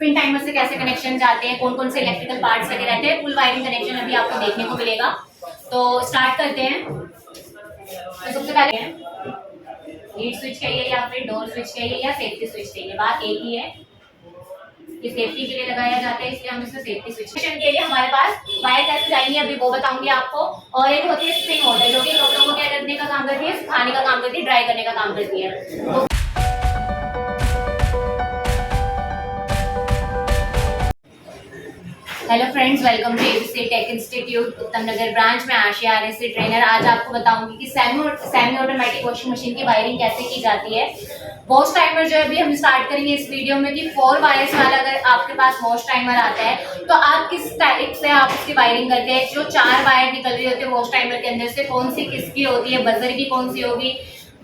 Pin timer से कैसे connection जाते हैं, कौन कौन से इलेक्ट्रिकल पार्ट्स लगे रहते हैं, फुल वायरिंग कनेक्शन अभी आपको देखने को मिलेगा। तो स्टार्ट करते हैं। तो सबसे पहले लीड स्विच चाहिए या फिर डोर स्विच चाहिए या सेफ्टी स्विच चाहिए, बात एक ही है। ये सेफ्टी के लिए लगाया जाता है, इसलिए हम इसमें सेफ्टी स्विच के लिए हमारे पास वायर कैसे जाएंगे अभी वो बताऊंगी आपको। और एक होती है स्प्रिंग मोटर जो कि कपड़ों को क्या करने का काम करती है, सुखाने का काम करती है, ड्राई करने का काम करती है। तो hello friends, welcome to ABC tech institute Uttam Nagar branch में आशिया आरएससी ट्रेनर। आज आपको बताऊंगी कि सेमी ऑटोमेटिक वॉशिंग मशीन की वायरिंग कैसे की जाती है। वॉश टाइमर जो है अभी हम स्टार्ट करेंगे इस वीडियो में कि 4 वायर्स वाला अगर आपके पास वॉश टाइमर आता है तो आप किस टाइप से आप उसकी वायरिंग करते हैं। जो 4 वायर निकल रही होती है वॉश टाइमर के अंदर से, कौन सी किसकी होती है, बजर की कौन सी होगी,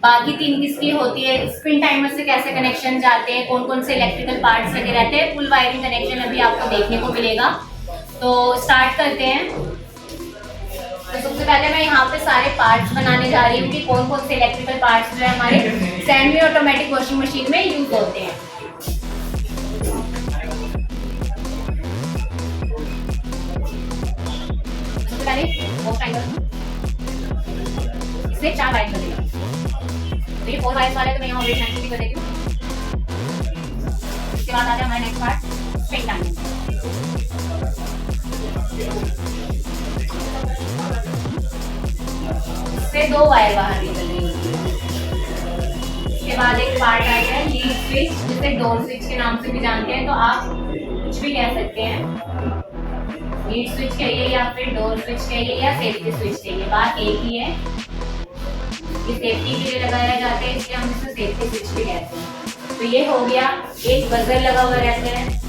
बाकी 3 किसकी होती है, स्पिन टाइमर से कैसे कनेक्शन जाते हैं, कौन कौन से इलेक्ट्रिकल पार्ट्स लगे रहते हैं, फुल वायरिंग कनेक्शन अभी आपको देखने को मिलेगा। तो स्टार्ट करते हैं। तो सबसे पहले मैं यहाँ पे सारे पार्ट्स बनाने जा रही हूँ कि कौन कौन से इलेक्ट्रिकल पार्ट्स जो है हमारे सेमी ऑटोमेटिक वॉशिंग मशीन में यूज होते हैं। सबसे पहले वॉश टाइमर इससे 4 वायर कर देगा। तो ये 4 वायर्स वाले तो मैं यहाँ ऑलरेडी मेंशन कर देती हूँ। इसके बाद आ जाए हमारा नेक्स्ट पार्ट स्पिन टाइमर। से 2 वायर बाहर निकल रही है। इसके बाद एक पार्ट आ गया लीड स्विच, जिसे डोर स्विच के नाम से भी जानते हैं, तो आप कुछ भी कह सकते हैं। लीड स्विच चाहिए या फिर डोर स्विच चाहिए या सेफ्टी स्विच चाहिए, बात एक ही है। ये सेफ्टी के लिए लगाया जाता है, इसलिए हम इसे सेफ्टी स्विच भी कहते हैं। तो ये हो गया। एक बजर लगा हुआ रहता है।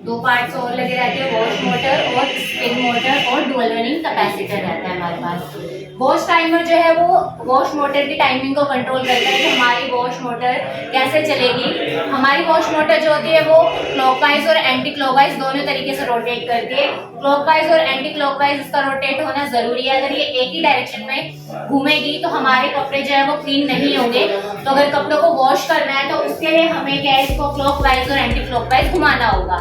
दो पार्ट्स और लगे रहते हैं, वॉश मोटर और स्पिन मोटर और डुअल रनिंग कैपेसिटर रहता है हमारे पास। वॉश टाइमर जो है वो वॉश मोटर की टाइमिंग को कंट्रोल करता है कि हमारी वॉश मोटर कैसे चलेगी। हमारी वॉश मोटर जो होती है वो क्लॉकवाइज और एंटी क्लॉकवाइज दोनों तरीके से रोटेट करती है। क्लॉकवाइज और एंटी क्लॉकवाइज इसका रोटेट होना जरूरी है। अगर ये एक ही डायरेक्शन में घूमेगी तो हमारे कपड़े जो है वो क्लीन नहीं होंगे। तो अगर कपड़ों को वॉश करना है तो उसके लिए हमें क्या है, इसको क्लॉकवाइज और एंटी क्लॉकवाइज घुमाना होगा।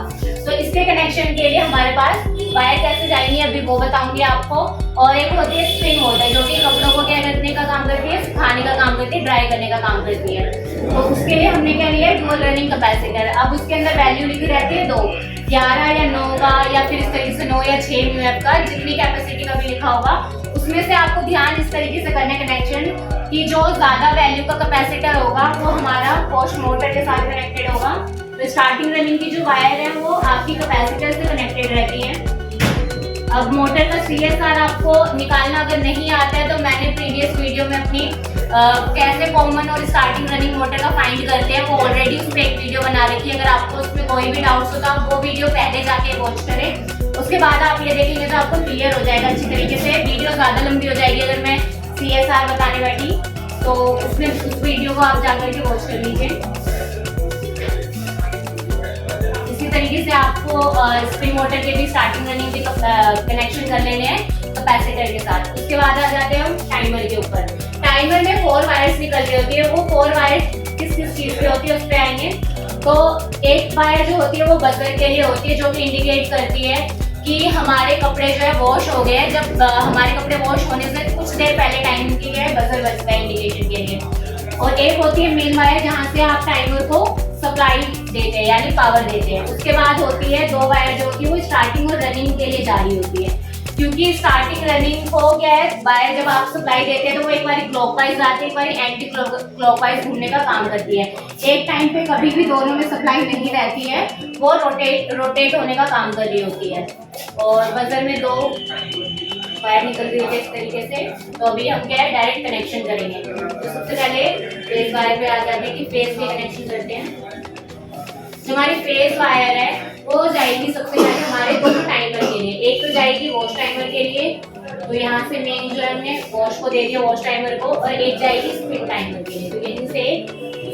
तो इसके कनेक्शन के लिए हमारे पास वायर कैसे जाएंगी अभी वो बताऊंगी आपको। और एक होती है स्पिन मोटर जो कि कपड़ों को क्या करने का काम करती है, सुखाने का काम करती है, ड्राई करने का काम करती है। तो उसके लिए हमने क्या लिया है, डुअल रनिंग कैपेसिटर। अब उसके अंदर वैल्यू लिखी रहती है 2, 11 या 9 का या फिर इस तरीके से 9 या 6 म्यूएफ का, जितनी कैपेसिटी का भी लिखा होगा उसमें से आपको ध्यान इस तरीके से करना है कनेक्शन कि जो ज्यादा वैल्यू का कैपेसिटर होगा वो हमारा वॉश मोटर के साथ कनेक्टेड होगा। तो स्टार्टिंग रनिंग की जो वायर है वो आपकी कैपेसिटर से कनेक्टेड रहती है। अब मोटर का CSR आपको निकालना अगर नहीं आता है तो मैंने प्रीवियस वीडियो में अपनी कैसे कॉमन और स्टार्टिंग रनिंग मोटर का फाइंड करते हैं वो ऑलरेडी उस पर एक वीडियो बना रखी है। अगर आपको उसमें कोई भी डाउट्स हो तो आप वो वीडियो पहले जाके वॉच करें, उसके बाद आप ये देखेंगे तो आपको क्लियर हो जाएगा अच्छी तरीके से। वीडियो ज्यादा लंबी हो जाएगी अगर मैं CSR बताने बैठी, तो उसमें उस वीडियो को आप जाकर के वॉच कर लीजिए। इसी तरीके से आपको स्पिन मोटर के भी स्टार्टिंग रनिंग के कनेक्शन कर लेने हैं कैपेसिटर के साथ। उसके बाद आ जाते हैं हम टाइमर के ऊपर। टाइमर में 4 वायर्स निकल रही होती है। वो 4 वायर्स किस किस चीज की होती है उस पर आएंगे। तो एक वायर जो होती है वो बजर के लिए होती है, जो कि इंडिकेट करती है कि हमारे कपड़े जो है वॉश हो गए हैं। जब हमारे कपड़े वॉश होने से कुछ देर पहले टाइम के लिए बजर बजता है इंडिकेशन के लिए। और एक होती है मेन वायर जहाँ से आप टाइमर को सप्लाई देते हैं यानी पावर देते हैं। उसके बाद होती है 2 वायर जो होती है वो स्टार्टिंग और रनिंग के लिए जारी होती है, क्योंकि स्टार्टिंग रनिंग को क्या है, वायर जब आप सप्लाई देते हैं तो वो एक बार क्लॉकवाइज आती है, एक बार एंटी क्लॉकवाइज घूमने का काम करती है। एक टाइम पे कभी भी दोनों में सप्लाई नहीं रहती है, वो रोटेट होने का काम कर रही होती है। और बजर में 2 वायर निकल रही है इस तरीके से। तो अभी हम क्या है डायरेक्ट कनेक्शन करेंगे। तो सबसे पहले फेस वायर पे आ जाते हैं कि फेस के कनेक्शन करते हैं। जो हमारी फेस वायर है वो जाएगी सबसे पहले हमारे दोनों टाइमर के लिए। एक तो जाएगी वॉश टाइमर के लिए, तो यहाँ से मेन जो हमने वॉश को दे दिया वॉश टाइमर को, और एक जाएगी स्पिन टाइमर के लिए। तो यहीं से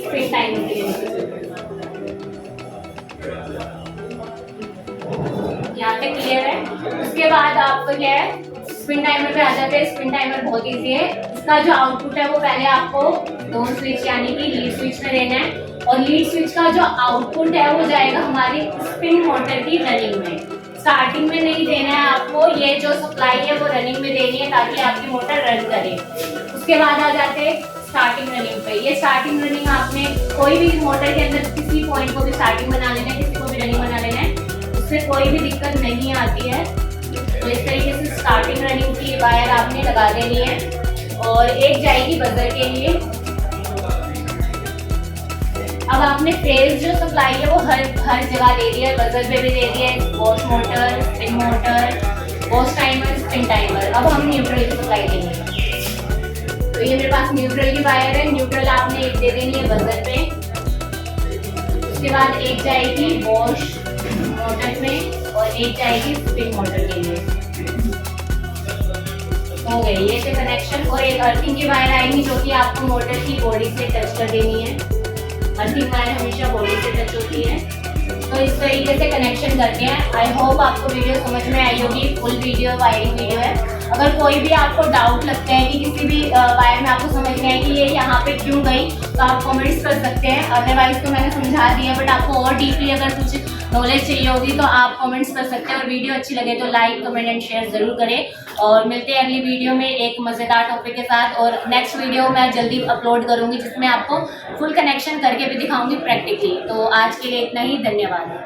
स्पिन टाइमर के लिए यहाँ तक क्लियर है। उसके बाद आपको क्या है स्पिन टाइमर पे आ जाते हैं। स्पिन टाइमर बहुत इजी है। इसका जो आउटपुट है वो पहले आपको दोनों स्विच यानी कि लीड स्विच में देना है, और लीड स्विच का जो आउटपुट है वो जाएगा हमारी स्पिन मोटर की रनिंग में। स्टार्टिंग में नहीं देना है आपको, ये जो सप्लाई है वो रनिंग में देनी है ताकि आपकी मोटर रन करे। उसके बाद आ जाते हैं स्टार्टिंग रनिंग पे। ये स्टार्टिंग रनिंग आपने कोई भी मोटर के अंदर किसी पॉइंट को भी स्टार्टिंग बना लेना है, किसी को भी रनिंग बना लेना है, उससे कोई भी दिक्कत नहीं आती है। तो इस तरीके से स्टार्टिंग रनिंग की वायर आपने लगा देनी है। और एक जाएगी बजर के लिए। अब आपने फेस जो सप्लाई है वो हर जगह दे दिया है, बजर पे भी दे दिया है, wash motor, spin motor, wash timer, spin timer. अब हम न्यूट्रल की सप्लाई देंगे। तो ये मेरे पास न्यूट्रल की वायर है। न्यूट्रल आपने एक दे देनी है बजर पे। उसके बाद एक जाएगी वॉश मोटर में और एक जाएगी स्पिन मोटर के लिए। हो गई ये से कनेक्शन। और एक अर्थिंग की वायर आएगी जो कि आपको मोटर की बॉडी से टच कर देनी है। अर्थिंग वायर हमेशा बॉडी से टच होती है। तो इस तरीके से कनेक्शन करते हैं। आई होप आपको वीडियो समझ में आई होगी। फुल वीडियो वायरिंग वीडियो है। अगर कोई भी आपको डाउट लगता है कि किसी भी वायर में आपको समझ में आए कि ये यहाँ पे क्यों गई, तो आप कमेंट्स कर सकते हैं। अदरवाइज तो मैंने समझा दिया, बट आपको और डीपली अगर कुछ नॉलेज चाहिए होगी तो आप कमेंट्स कर सकते हैं। और वीडियो अच्छी लगे तो लाइक, कमेंट एंड शेयर जरूर करें। और मिलते हैं अगली वीडियो में एक मज़ेदार टॉपिक के साथ। और नेक्स्ट वीडियो मैं जल्दी अपलोड करूँगी जिसमें आपको फुल कनेक्शन करके भी दिखाऊंगी प्रैक्टिकली। तो आज के लिए इतना ही, धन्यवाद।